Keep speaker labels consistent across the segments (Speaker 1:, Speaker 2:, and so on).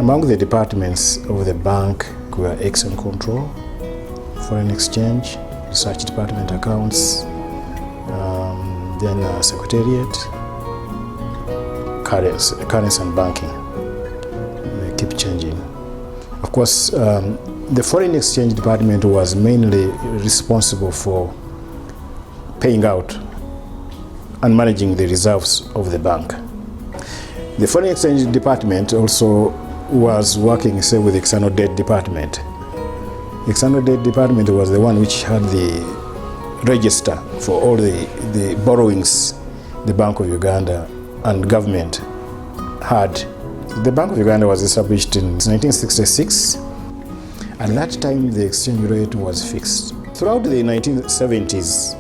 Speaker 1: Among the departments of the bank were exchange control, foreign exchange, research department, accounts, then secretariat, currency and banking. They keep changing. Of course, the foreign exchange department was mainly responsible for paying out and managing the reserves of the bank. The foreign exchange department also was working, say, with the external debt department. The external debt department was the one which had the register for all the borrowings the Bank of Uganda and government had. The Bank of Uganda was established in 1966, and that time the exchange rate was fixed. Throughout the 1970s,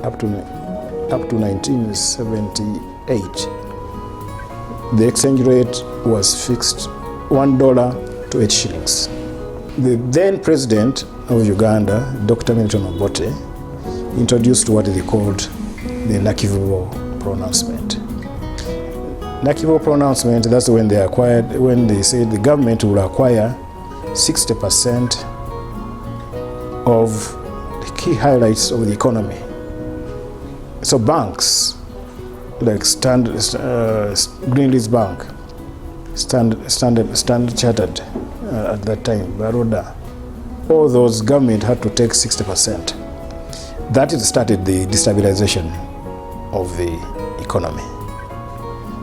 Speaker 1: up to 1978, the exchange rate was fixed $1 to 8 shillings. The then president of Uganda, Dr. Milton Obote, introduced what they called the Nakivubo pronouncement. Nakivubo pronouncement, that's when they said the government will acquire 60% of the key highlights of the economy. So banks like Greenleaf Bank, Standard Chartered at that time, Baroda, all those government had to take 60%. That started the destabilization of the economy.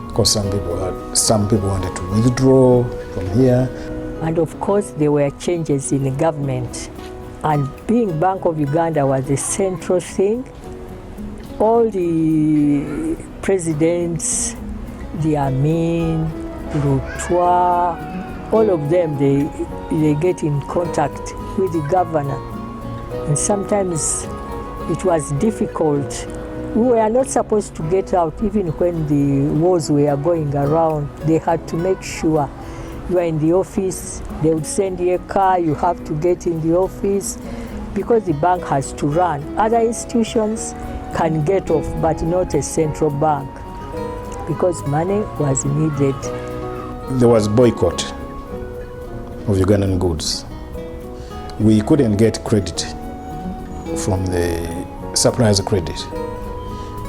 Speaker 1: Because some people wanted to withdraw from here.
Speaker 2: And of course there were changes in the government. And being Bank of Uganda was the central thing. All the presidents, the Amin, Rutwa, all of them, they get in contact with the governor. And sometimes it was difficult. We were not supposed to get out even when the wars were going around. They had to make sure you are in the office. They would send you a car, you have to get in the office because the bank has to run. Other institutions can get off, but not a central bank because money was needed.
Speaker 1: There was boycott of Ugandan goods. We couldn't get credit from the suppliers' credit.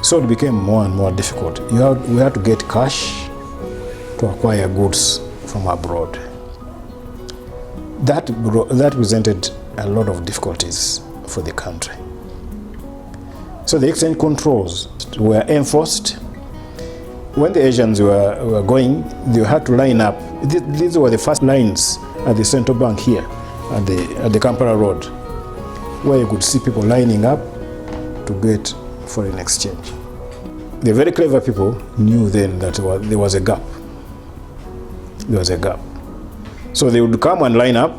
Speaker 1: So it became more and more difficult. We had to get cash to acquire goods from abroad. That presented a lot of difficulties for the country. So the exchange controls were enforced. When the Asians were going, they had to line up. These were the first lines at the central bank here, at the Kampala Road, where you could see people lining up to get foreign exchange. The very clever people knew then that there was a gap. There was a gap. So they would come and line up,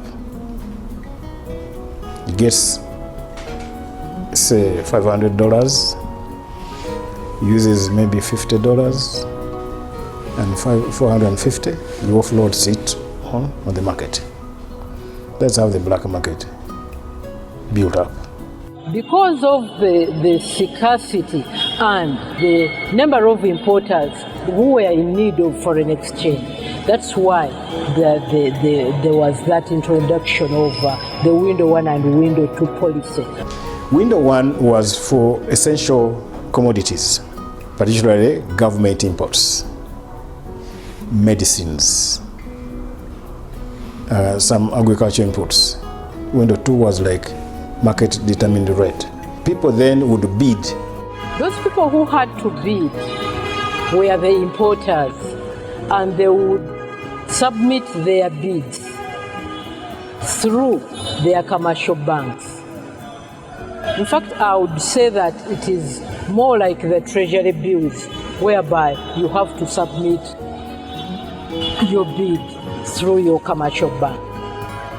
Speaker 1: get, say, $500, uses maybe $50 and $450, you offload it on the market. That's how the black market built up.
Speaker 3: Because of the scarcity and the number of importers who were in need of foreign exchange, that's why there was that introduction of the Window 1 and Window 2 policy.
Speaker 1: Window 1 was for essential commodities, particularly government imports, medicines, some agriculture imports. Window 2 was like market determined rate. People then would bid.
Speaker 3: Those people who had to bid were the importers, and they would submit their bids through their commercial banks. In fact, I would say that it is more like the treasury bills, whereby you have to submit your bid through your commercial bank.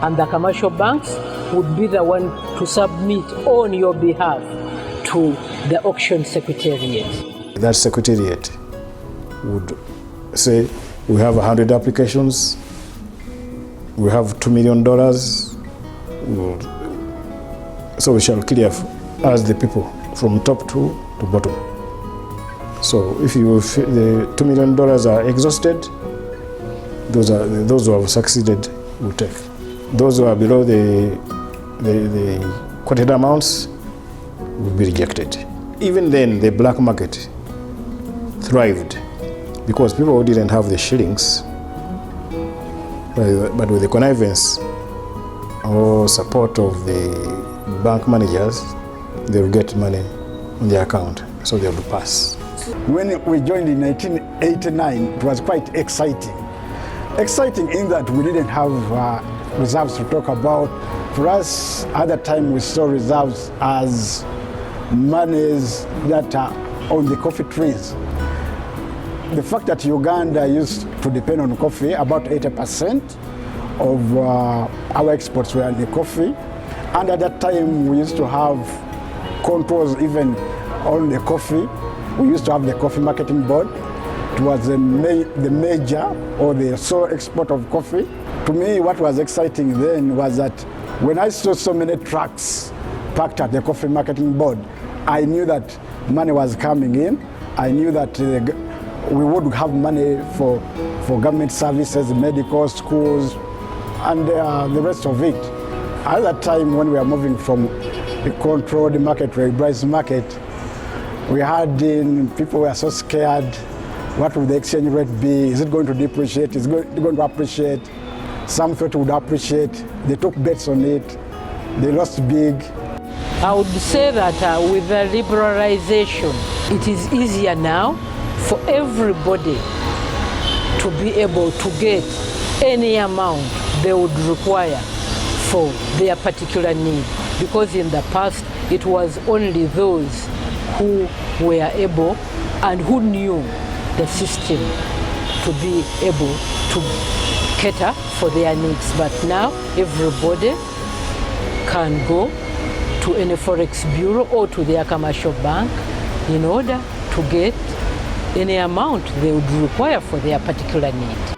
Speaker 3: And the commercial banks would be the one to submit on your behalf to the auction secretariat.
Speaker 1: That secretariat would say, we have 100 applications, we have $2 million, so we shall clear as the people from top to bottom. So if the $2 million are exhausted, Those who have succeeded will take. Those who are below the quoted amounts will be rejected. Even then, the black market thrived because people who didn't have the shillings, but with the connivance or support of the bank managers, they will get money on their account, so they will pass.
Speaker 4: When we joined in 1989, it was quite exciting. Exciting in that we didn't have reserves to talk about. For us, at that time, we saw reserves as monies that are on the coffee trees. The fact that Uganda used to depend on coffee, about 80% of our exports were in the coffee. And at that time, we used to have controls even on the coffee. We used to have the Coffee Marketing Board. It was the major or the sole export of coffee. To me, what was exciting then was that when I saw so many trucks parked at the Coffee Marketing Board, I knew that money was coming in. I knew that we would have money for government services, medical, schools, and the rest of it. At that time, when we were moving from the controlled market to a liberalized market, we had people were so scared. What will the exchange rate be? Is it going to depreciate? Is it going to appreciate? Some thought it would appreciate. They took bets on it. They lost big.
Speaker 3: I would say that with the liberalization, it is easier now for everybody to be able to get any amount they would require for their particular need. Because in the past, it was only those who were able and who knew the system to be able to cater for their needs. But now everybody can go to any forex bureau or to their commercial bank in order to get any amount they would require for their particular need.